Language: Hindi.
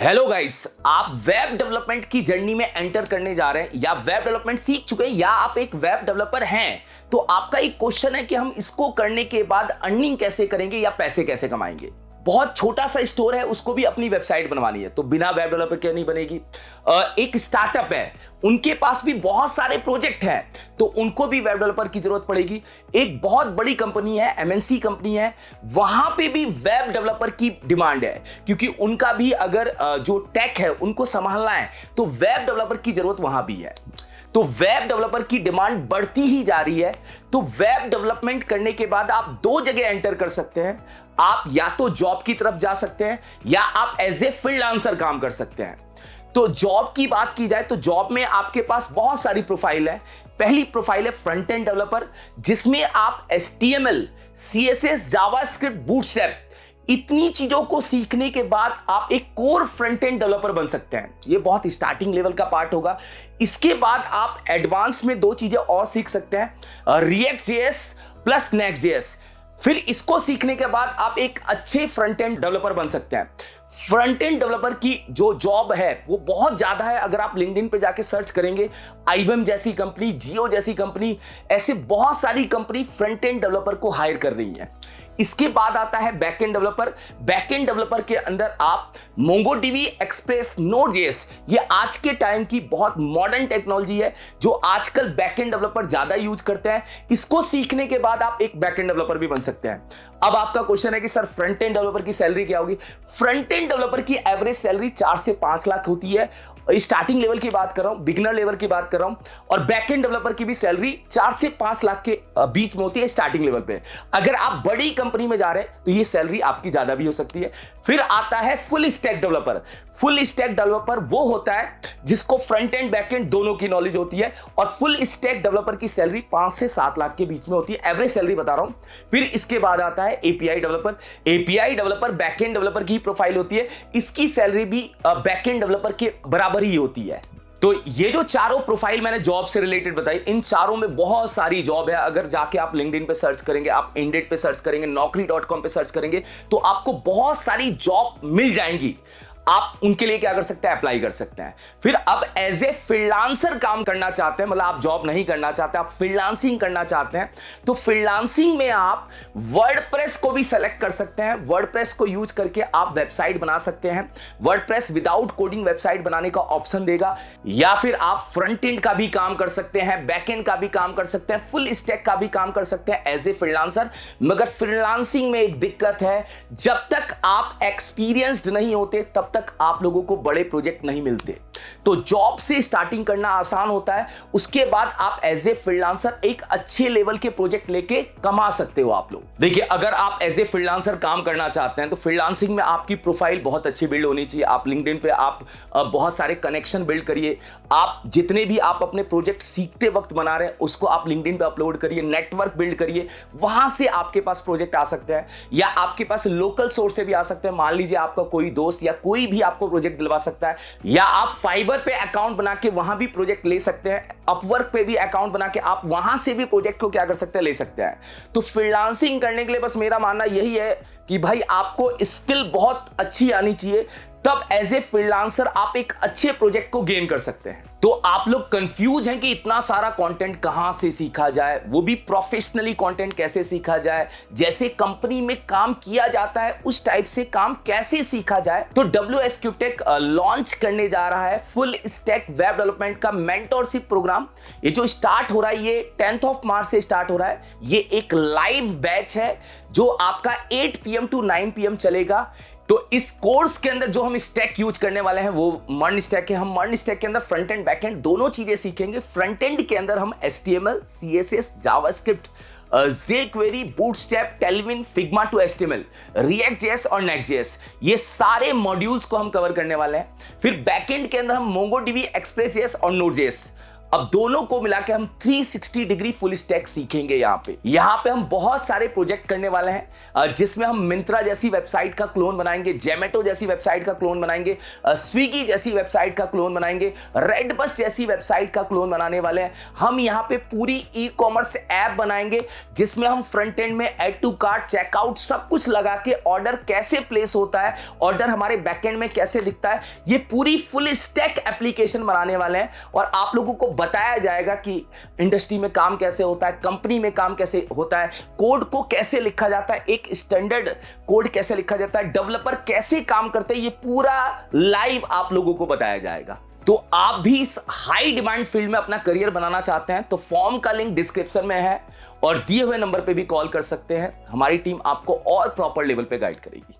हेलो गाइस, आप वेब डेवलपमेंट की जर्नी में एंटर करने जा रहे हैं या वेब डेवलपमेंट सीख चुके हैं या आप एक वेब डेवलपर हैं, तो आपका एक क्वेश्चन है कि हम इसको करने के बाद अर्निंग कैसे करेंगे या पैसे कैसे कमाएंगे। बहुत छोटा सा स्टोर है, उसको भी अपनी वेबसाइट बनवानी है, तो बिना वेब डेवलपर के नहीं बनेगी। एक स्टार्टअप है, उनके पास भी बहुत सारे प्रोजेक्ट हैं, तो उनको भी वेब डेवलपर की जरूरत पड़ेगी। एक बहुत बड़ी कंपनी है, एमएनसी कंपनी है, वहां पे भी वेब डेवलपर की डिमांड है, क्योंकि उनका भी अगर जो टेक है उनको संभालना है, तो वेब डेवलपर की जरूरत वहां भी है। तो वेब डेवलपर की डिमांड बढ़ती ही जा रही है। तो वेब डेवलपमेंट करने के बाद आप दो जगह एंटर कर सकते हैं। आप या तो जॉब की तरफ जा सकते हैं या आप एज ए फ्रीलांसर काम कर सकते हैं। तो जॉब की बात की जाए तो जॉब में आपके पास बहुत सारी प्रोफाइल है। पहली प्रोफाइल है फ्रंट एंड डेवलपर, जिसमें आप HTML, CSS, जावास्क्रिप्ट, बूटस्ट्रैप इतनी चीजों को सीखने के बाद आप एक कोर फ्रंट एंड डेवलपर बन सकते हैं। ये बहुत स्टार्टिंग लेवल का पार्ट होगा। इसके बाद आप एडवांस में दो चीजें और सीख सकते हैं, React.js प्लस Next.js। फिर इसको सीखने के बाद आप एक अच्छे फ्रंट एंड डेवलपर बन सकते हैं। फ्रंट एंड डेवलपर की जो जॉब है वो बहुत ज्यादा है। अगर आप लिंक्डइन पे जाके सर्च करेंगे, IBM जैसी कंपनी, जियो जैसी कंपनी, ऐसे बहुत सारी कंपनी फ्रंट एंड डेवलपर को हायर कर रही है। इसके बाद आता है बैकएंड डेवलपर। बैकएंड डेवलपर के अंदर आप MongoDB, एक्सप्रेस, Node.js, ये आज के टाइम की बहुत मॉडर्न टेक्नोलॉजी है जो आजकल बैकएंड डेवलपर ज्यादा यूज करते हैं। इसको सीखने के बाद आप एक बैकएंड डेवलपर भी बन सकते हैं। अब आपका क्वेश्चन है कि सर फ्रंट एंड डेवलपर की सैलरी क्या होगी? फ्रंट एंड डेवलपर की एवरेज सैलरी 4 से 5 लाख होती है। स्टार्टिंग लेवल की बात कर रहा हूं, बिगिनर लेवल की बात कर रहा हूं। और बैकएंड डेवलपर की भी सैलरी 4 से 5 लाख के बीच में होती है स्टार्टिंग लेवल पे। अगर आप बड़ी कंपनी में जा रहे हैं तो ये सैलरी आपकी ज्यादा भी हो सकती है। फिर आता है full stack developer. Full stack developer वो होता है जिसको फ्रंट एंड बैक एंड दोनों की नॉलेज होती है, और फुल स्टैक डेवलपर की सैलरी 5 से 7 लाख के बीच में होती है, एवरेज सैलरी बता रहा हूं। फिर इसके बाद आता है API developer. API developer back end developer की प्रोफाइल होती है, इसकी सैलरी भी बैक एंड डेवलपर के बराबर ही होती है। तो ये जो चारों प्रोफाइल मैंने जॉब से रिलेटेड बताई, इन चारों में बहुत सारी जॉब है। अगर जाके आप लिंक्डइन पे सर्च करेंगे, आप इंडेड पे सर्च करेंगे, naukri.com पे सर्च करेंगे, तो आपको बहुत सारी जॉब मिल जाएंगी। आप उनके लिए क्या कर सकते हैं? अप्लाई कर सकते हैं। फिर अब एज ए फ्रीलांसर काम करना चाहते हैं, मतलब आप जॉब नहीं करना चाहते, आप फ्रीलांसिंग करना चाहते हैं, तो फ्रीलांसिंग में आप वर्डप्रेस को भी सेलेक्ट कर सकते हैं। वर्डप्रेस को यूज करके आप वेबसाइट बना सकते हैं। वर्डप्रेस विदाउट कोडिंग वेबसाइट बनाने का ऑप्शन देगा। या फिर आप फ्रंट एंड का भी काम कर सकते हैं, बैक एंड का भी काम कर सकते हैं, फुल स्टैक का भी काम कर सकते हैं एज ए फ्रीलांसर। मगर फ्रीलांसिंग में एक दिक्कत है, जब तक आप एक्सपीरियंस्ड नहीं होते तब तक आप लोगों को बड़े प्रोजेक्ट नहीं मिलते। तो जॉब से स्टार्टिंग करना आसान होता है, उसके बाद आप एज ए फ्रीलांसर एक अच्छे लेवल के प्रोजेक्ट लेके कमा सकते हो आप लोग। देखिए, अगर आप एज ए फ्रीलांसर काम करना चाहते हैं तो फ्रीलांसिंग में आपकी प्रोफाइल बहुत अच्छी बिल्ड होनी चाहिए। आप लिंक्डइन पे आप बहुत सारे कनेक्शन बिल्ड करिए। आप जितने भी आप अपने प्रोजेक्ट सीखते वक्त बना रहे हैं उसको आप लिंक्डइन पे अपलोड करिए, नेटवर्क बिल्ड करिए, वहां से आपके पास प्रोजेक्ट आ सकते हैं। या आपके पास लोकल सोर्स से भी आ सकते हैं। मान लीजिए आपका कोई दोस्त या कोई भी आपको प्रोजेक्ट दिलवा सकता है, या आप फाइबर पे अकाउंट बना के वहां भी प्रोजेक्ट ले सकते हैं। अपवर्क पे भी अकाउंट बना के आप वहां से भी प्रोजेक्ट को क्या कर सकते हैं? ले सकते हैं। तो फ्रीलांसिंग करने के लिए बस मेरा मानना यही है कि भाई आपको स्किल बहुत अच्छी आनी चाहिए, तब एज ए फ्रीलांसर आप एक अच्छे प्रोजेक्ट को गेन कर सकते हैं। तो आप लोग कंफ्यूज हैं कि इतना सारा कंटेंट कहां से सीखा जाए, वो भी प्रोफेशनली कंटेंट कैसे सीखा जाए, जैसे कंपनी में काम किया जाता है उस टाइप से काम कैसे सीखा जाए। तो WSQTech लॉन्च करने जा रहा है फुल स्टैक वेब डेवलपमेंट का मेंटरशिप प्रोग्राम। ये जो स्टार्ट हो रहा है, ये 10 मार्च से स्टार्ट हो रहा है। ये एक लाइव बैच है जो आपका 8 PM to 9 PM चलेगा। तो इस कोर्स के अंदर जो हम स्टैक यूज करने वाले हैं वो मर्न स्टैक है। हम मर्न स्टैक के अंदर फ्रंट एंड बैक एंड दोनों चीजें सीखेंगे। फ्रंट एंड के अंदर हम HTML, CSS, JavaScript, jQuery, Bootstrap, Tailwind, Figma to HTML, React.js और Next.js, ये सारे मॉड्यूल्स को हम कवर करने वाले हैं। फिर बैकएंड के अंदर हम MongoDB, एक्सप्रेस.js और Node.js, अब दोनों को मिला के हम 360 डिग्री फुल स्टैक सीखेंगे। यहाँ पे हम बहुत सारे प्रोजेक्ट करने वाले हैं, जिसमें हम मिंत्रा जैसी वेबसाइट का क्लोन बनाएंगे, जेमेटो जैसी वेबसाइट का क्लोन बनाएंगे, स्विगी जैसी वेबसाइट का क्लोन बनाएंगे, रेडबस जैसी वेबसाइट का क्लोन बनाने वाले हैं। हम यहाँ पे पूरी ई कॉमर्स ऐप बनाएंगे, जिसमें हम फ्रंट एंड में ऐड टू कार्ट, चेकआउट सब कुछ लगा के ऑर्डर कैसे प्लेस होता है, ऑर्डर हमारे बैकएंड में कैसे दिखता है, ये पूरी फुल स्टैक एप्लीकेशन बनाने वाले हैं। और आप लोगों को बताया जाएगा कि इंडस्ट्री में काम कैसे होता है, कंपनी में काम कैसे होता है, कोड को कैसे लिखा जाता है, एक स्टैंडर्ड कोड कैसे लिखा जाता है, डेवलपर कैसे काम करते हैं, ये पूरा लाइव आप लोगों को बताया जाएगा। तो आप भी इस हाई डिमांड फील्ड में अपना करियर बनाना चाहते हैं तो फॉर्म का लिंक डिस्क्रिप्शन में है और दिए हुए नंबर पे भी कॉल कर सकते हैं। हमारी टीम आपको और प्रॉपर लेवल पे गाइड करेगी।